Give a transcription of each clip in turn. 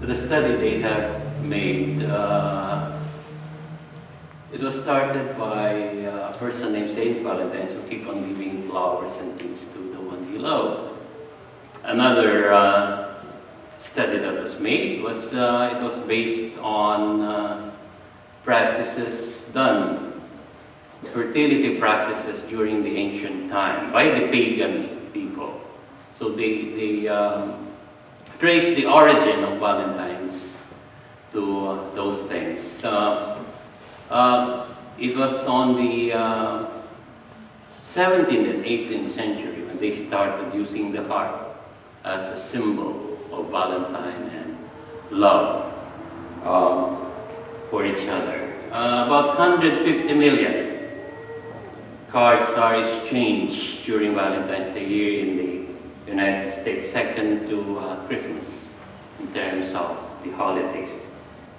the study they have made. It was started by a person named Saint Valentine who keep on giving flowers and things to the one he loved. Another study that was made was it was based on practices done, fertility practices during the ancient time by the pagan people. So they traced the origin of Valentine's to those things. It was on the 17th and 18th century when they started using the heart as a symbol of Valentine and love for each other. About 150 million cards are exchanged during Valentine's Day here in the United States, second to Christmas in terms of the holidays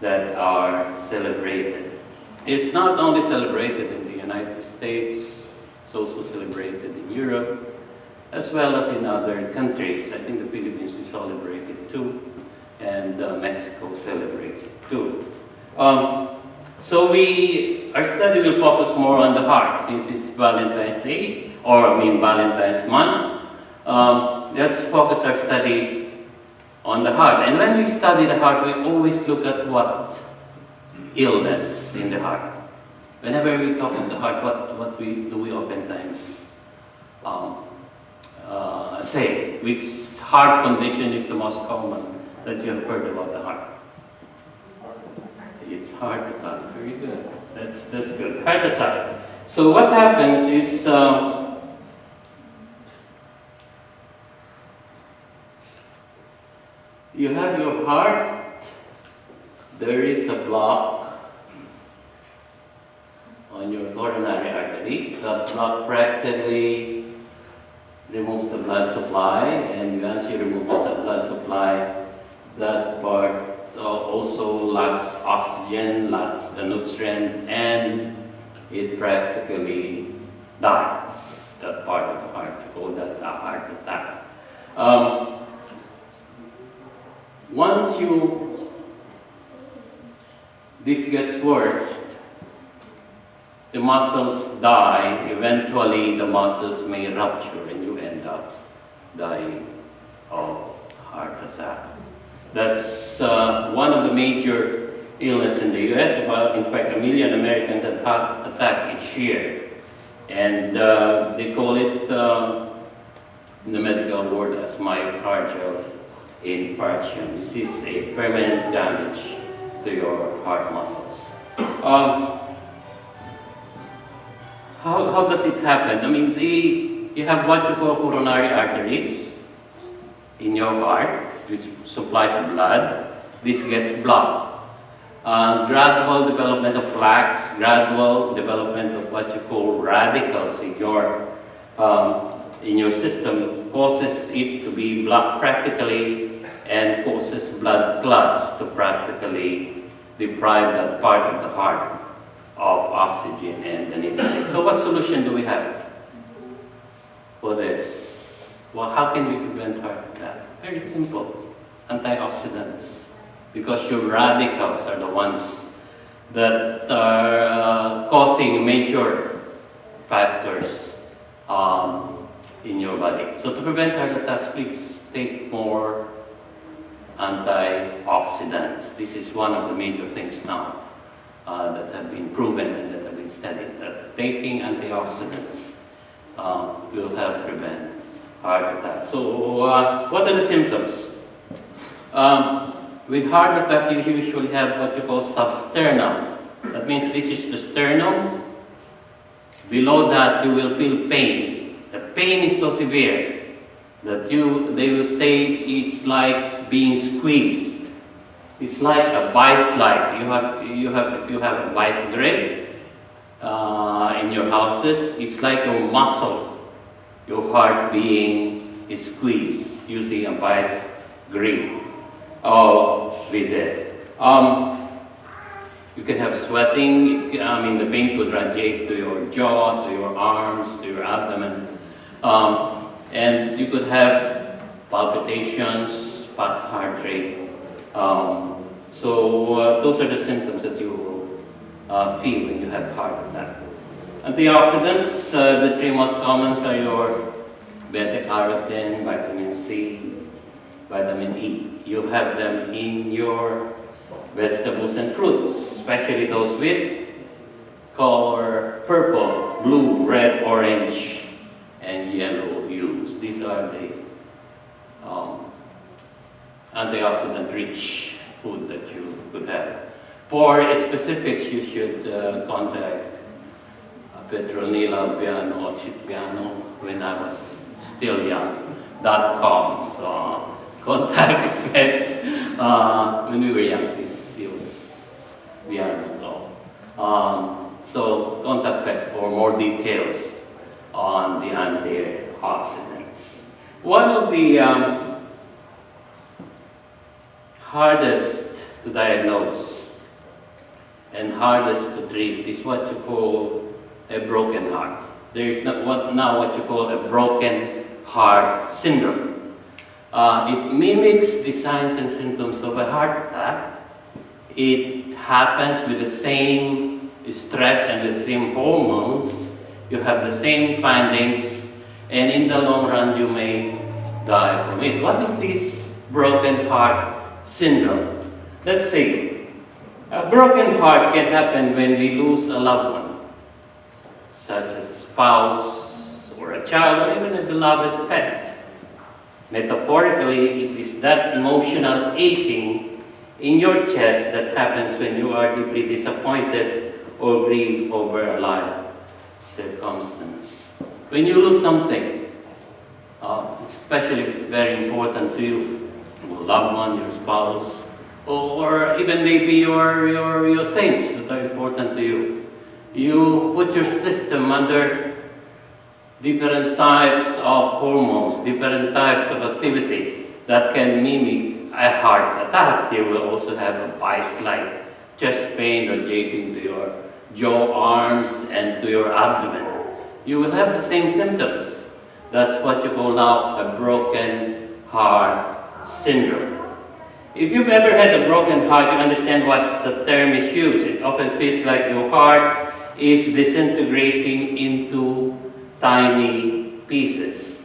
that are celebrated. It's not only celebrated in the United States, it's also celebrated in Europe, as well as in other countries. I think the Philippines will celebrate it too, and Mexico celebrates it too. So our study will focus more on the heart, since it's Valentine's Day, Valentine's month. Let's focus our study on the heart. And when we study the heart, we always look at what? Illness in the heart. Whenever we talk of the heart, what we oftentimes say? Which heart condition is the most common that you have heard about the heart? It's heart attack. Very good. That's good. Heart attack. So what happens is you have your heart. There is a block on your coronary arteries. That block practically removes the blood supply, and once you remove the blood supply, that part also lacks oxygen, lacks the nutrient, and it practically dies. That part of the heart, we call that a heart attack. Once this gets worse, the muscles die. Eventually, the muscles may rupture and you end up dying of heart attack. That's one of the major illnesses in the U.S. In fact, 1 million Americans have heart attack each year. And they call it in the medical world as myocardial infarction. This is a permanent damage to your heart muscles. How does it happen? I mean, you have what you call coronary arteries in your heart, which supplies blood. This gets blocked. Gradual development of plaques, gradual development of what you call radicals in your system causes it to be blocked practically and causes blood clots to practically deprive that part of the heart of oxygen and the needed. So what solution do we have for this? Well, how can we prevent heart attack? Very simple. Antioxidants. Because your radicals are the ones that are causing major factors in your body. So to prevent heart attacks, please take more antioxidants. This is one of the major things now that have been proven and that have been studied, that taking antioxidants will help prevent heart attack. So what are the symptoms? With heart attack, you usually have what you call substernum. That means this is the sternum. Below that, you will feel pain. The pain is so severe that they will say it's like being squeezed. It's like a vice slide. If you have a vice grip in your houses, it's like a muscle, your heart being squeezed using a vice grip. With it. You can have sweating. The pain could radiate to your jaw, to your arms, to your abdomen. And you could have palpitations, fast heart rate, Those are the symptoms that you will feel when you have heart attack. Antioxidants, the three most common are your beta-carotene, vitamin C, vitamin E. You have them in your vegetables and fruits, especially those with color purple, blue, red, orange, and yellow hues. These are the antioxidant-rich food that you could have. For specifics, you should contact Petronila Biano or Chitbiano when I was still young.com. So contact Pet when we were young. She was Biano. So contact Pet for more details on the antioxidants. One of the hardest to diagnose and hardest to treat is what you call a broken heart. There is now what you call a broken heart syndrome. It mimics the signs and symptoms of a heart attack. It happens with the same stress and with the same hormones. You have the same findings, and in the long run you may die from it. What is this broken heart syndrome? Let's say a broken heart can happen when we lose a loved one, such as a spouse or a child or even a beloved pet. Metaphorically, it is that emotional aching in your chest that happens when you are deeply disappointed or grieve over a life circumstance. When you lose something, especially if it's very important to you, your loved one, your spouse, or even maybe your things that are important to you, you put your system under different types of hormones, different types of activity that can mimic a heart attack. You will also have a vice-like chest pain or jolting to your jaw, arms, and to your abdomen. You will have the same symptoms. That's what you call now a broken heart syndrome. If you've ever had a broken heart, you understand what the term is used. It often feels like your heart is disintegrating into tiny pieces.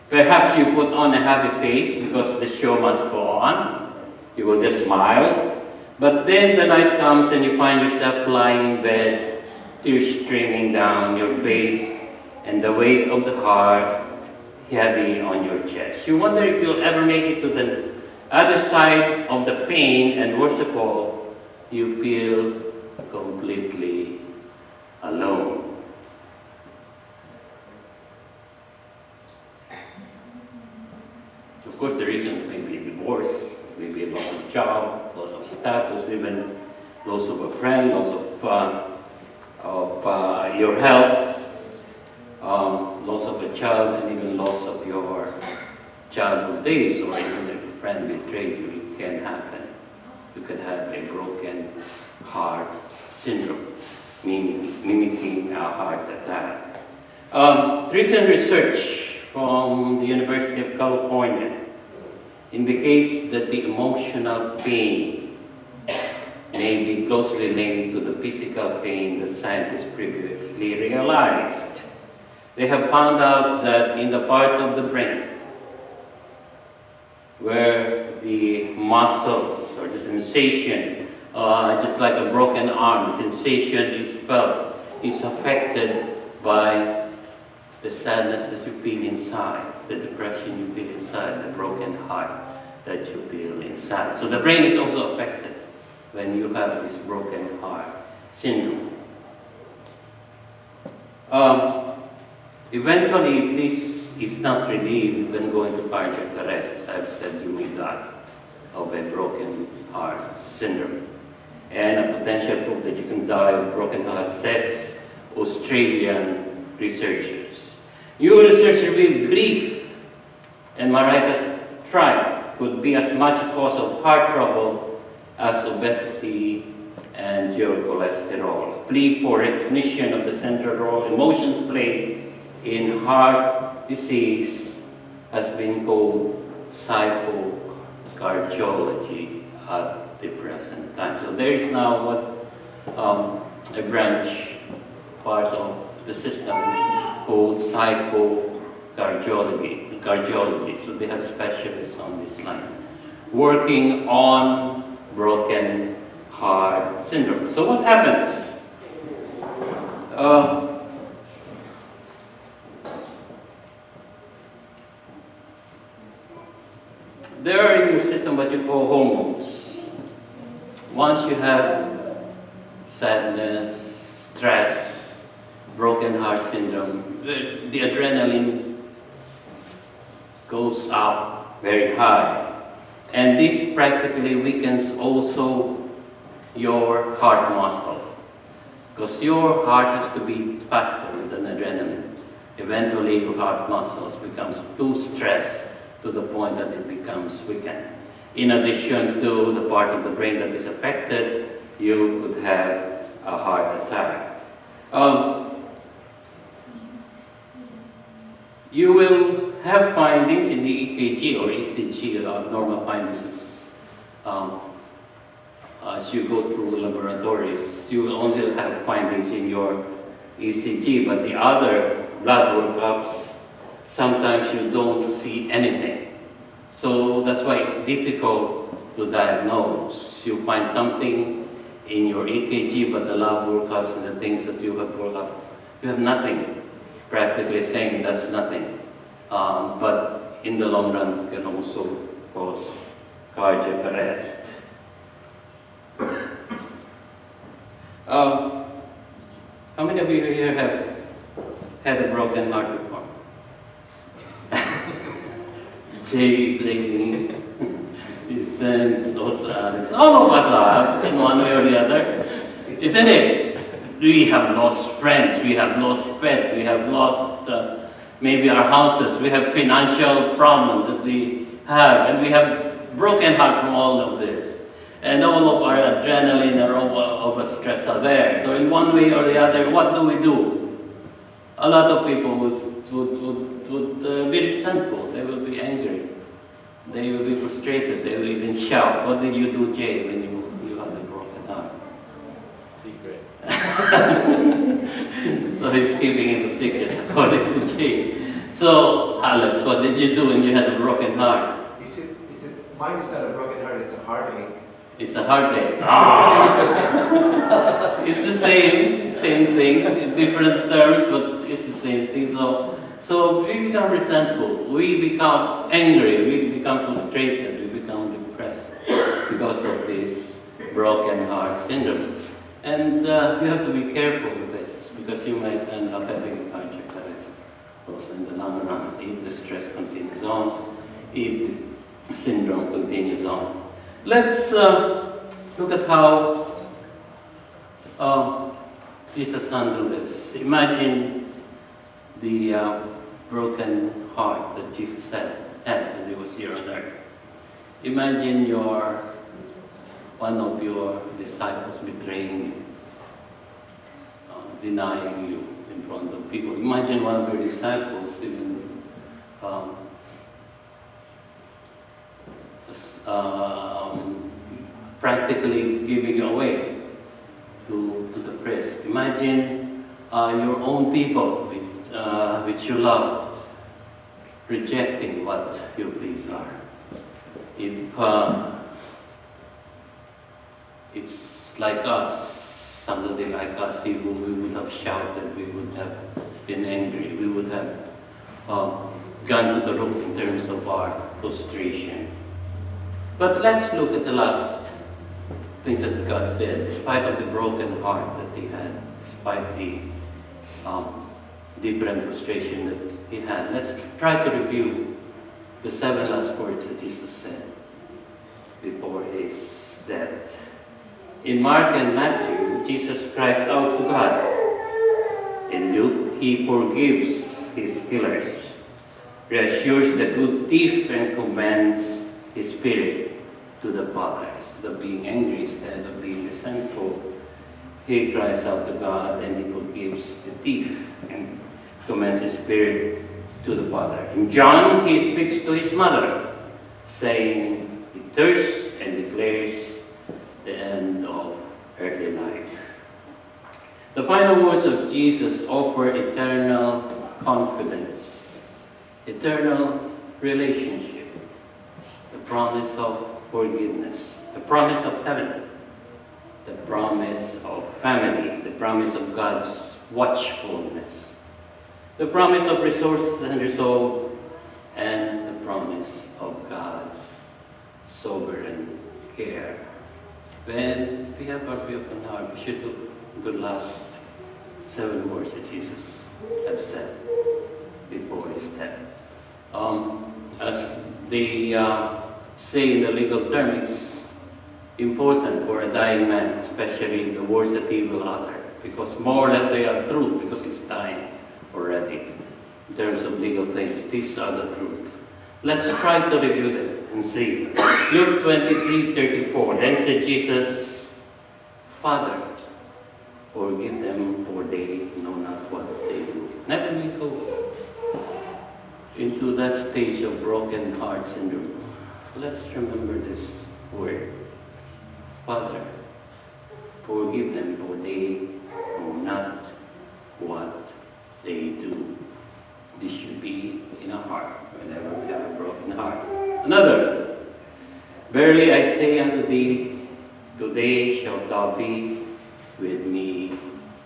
Perhaps you put on a happy face because the show must go on. You will just smile. But then the night comes and you find yourself lying in bed, tears streaming down your face, and the weight of the heart heavy on your chest. You wonder if you'll ever make it to the other side of the pain, and worst of all, you feel completely alone. Of course, the reason may be divorce, maybe loss of job, loss of status, even loss of a friend, loss of your health, loss of a child, and even loss of your childhood days, or even if a friend betrayed you. It can happen. You can have a broken heart syndrome, mimicking a heart attack. Recent research from the University of California indicates that the emotional pain may be closely linked to the physical pain that scientists previously realized. They have found out that in the part of the brain where the muscles or the sensation, just like a broken arm, the sensation is felt, is affected by the sadness that you feel inside, the depression you feel inside, the broken heart that you feel inside. So the brain is also affected when you have this broken heart syndrome. Eventually, if this is not relieved, you can go into cardiac arrest. As I've said, you may die of a broken heart syndrome. And a potential proof that you can die of broken heart, says Australian researchers. New research revealed grief and Marita's tribe could be as much a cause of heart trouble as obesity and your cholesterol. Plea for recognition of the central role emotions play in heart disease has been called psychocardiosis. cardiology at the present time. So there is now a branch, part of the system called cardiology. So they have specialists on this line working on broken heart syndrome. So what happens? There are in your system what you call hormones. Once you have sadness, stress, broken heart syndrome, the adrenaline goes up very high. And this practically weakens also your heart muscle. Because your heart has to beat faster with an adrenaline. Eventually your heart muscles becomes too stressed to the point that it becomes weakened. In addition to the part of the brain that is affected, you could have a heart attack. You will have findings in the EKG or ECG, abnormal findings. As you go through laboratories, you will only have findings in your ECG, but the other blood workups, sometimes you don't see anything. So that's why it's difficult to diagnose. You find something in your EKG, but the lab workups and the things that you have worked up, you have nothing. Practically saying that's nothing. But in the long run, it can also cause cardiac arrest. How many of you here have had a broken heart before? Jay is raising his hands, also Alex. All of us have, in one way or the other. Isn't it? We have lost friends, we have lost pets, we have lost maybe our houses, we have financial problems that we have, and we have broken heart from all of this. And all of our adrenaline and all of our stress are there. So in one way or the other, what do? A lot of people would be resentful, they will be angry, they will be frustrated, they will even shout. What did you do, Jay, when you had a broken heart? Secret. So he's keeping it a secret, according to Jay. So, Alex, what did you do when you had a broken heart? Mine is not a broken heart, it's a heartache. It's a heartache. It's the same thing, in different terms, but it's the same thing. So we become resentful, we become angry, we become frustrated, we become depressed because of this broken heart syndrome. And you have to be careful with this, because you might end up having a cardiac arrest also in the long run if the stress continues on, if the syndrome continues on. Let's look at how Jesus handled this. Imagine the broken heart that Jesus had when he was here on earth. Imagine one of your disciples betraying you, denying you in front of people. Imagine one of your disciples even practically giving you away to the priest. Imagine your own people which you love rejecting what your pleas are. If it's like us, somebody like us, we would have shouted, we would have been angry, we would have gone to the roof in terms of our frustration. But let's look at the last things that God did, despite of the broken heart that he had, despite the different frustration that he had. Let's try to review the 7 last words that Jesus said before his death. In Mark and Matthew, Jesus cries out to God. In Luke, he forgives his killers, reassures the good thief, and commands his spirit to the Father. Instead of being angry, instead of being resentful, he cries out to God and he forgives the thief and commands his spirit to the Father. In John, he speaks to his mother, saying, thirst and declares the end of earthly life. The final words of Jesus offer eternal confidence, eternal relationship, the promise of forgiveness, the promise of heaven, the promise of family, the promise of God's watchfulness, the promise of resources and resolve, and the promise of God's sovereign care. When we have our open heart, we should look at the last 7 words that Jesus have said before his death. As they say in the legal term, it's important for a dying man, especially the words that he will utter, because more or less they are truth, because he's dying already. In terms of legal things, these are the truths. Let's try to review them and see. Luke 23:34. Then said Jesus, Father, forgive them, for they know not what they do. Never we go into that stage of broken heart syndrome. Let's remember this word. Father, forgive them, for they know not what they do. This should be in our heart whenever we have a broken heart. Another, verily I say unto thee, today shalt thou be with me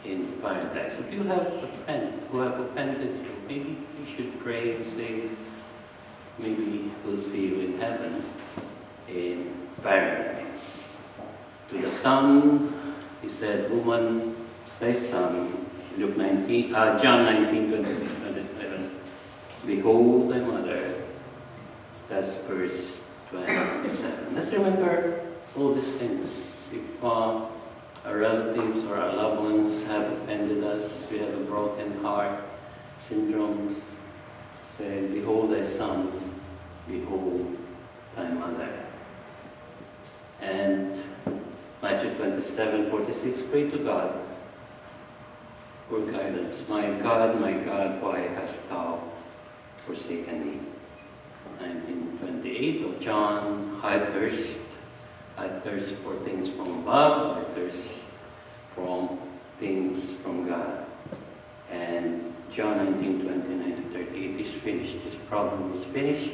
in paradise. If you have a friend who have offended you, maybe you should pray and say, maybe we'll see you in heaven, in paradise. To the son, he said, woman, thy son, John 19:26-27. Behold thy mother. That's verse 27. Let's remember all these things. If our relatives or our loved ones have offended us, we have a broken heart syndrome, say, behold thy son, behold thy mother. And Matthew 27:46, pray to God for guidance. My God, why hast thou forsaken me? 19:28 of John, I thirst for things from above, I thirst from things from God. And John 19:29-30, it is finished, this problem is finished,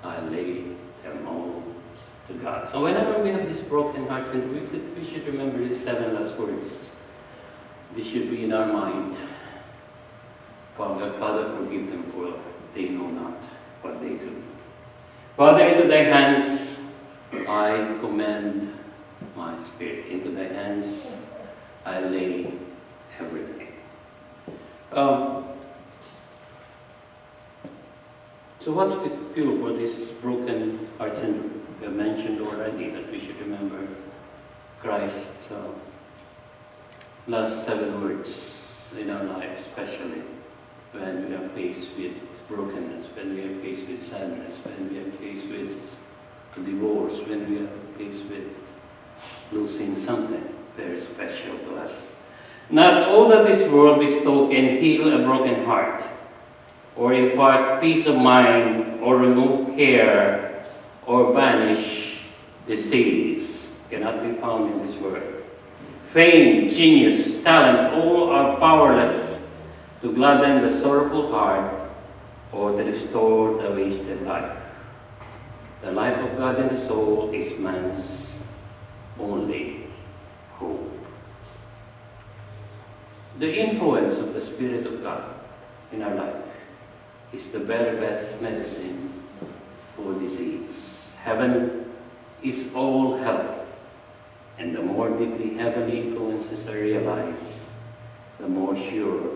I lay them all to God. So whenever we have these broken hearts, and we should remember these 7 last words. This should be in our mind. Father, forgive them, for they know not what they do. Father, into thy hands I commend my spirit. Into thy hands I lay everything. So what's the cure for this broken heart syndrome? We have mentioned already that we should remember Christ's last 7 words in our life, especially when we are faced with brokenness, when we are faced with sadness, when we are faced with divorce, when we are faced with losing something very special to us. Not all that this world bestow can heal a broken heart, or impart peace of mind, or remove care, or banish disease. Cannot be found in this world. Fame, genius, talent, all are powerless to gladden the sorrowful heart or to restore the wasted life. The life of God in the soul is man's only hope. The influence of the Spirit of God in our life is the very best medicine for disease. Heaven is all health. And the more deeply heavenly influences are realized, the more sure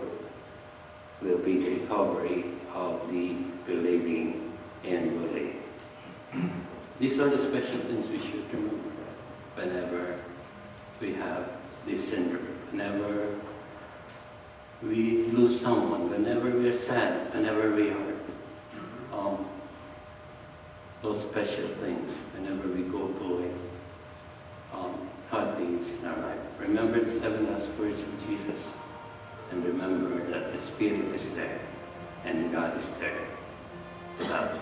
will be the recovery of the believing inwardly. These are the special things we should remember whenever we have this syndrome, whenever we lose someone, whenever we are sad, whenever we are those special things, whenever we go through hard things in our life. Remember the 7 last words of Jesus, and remember that the Spirit is there and God is there to help.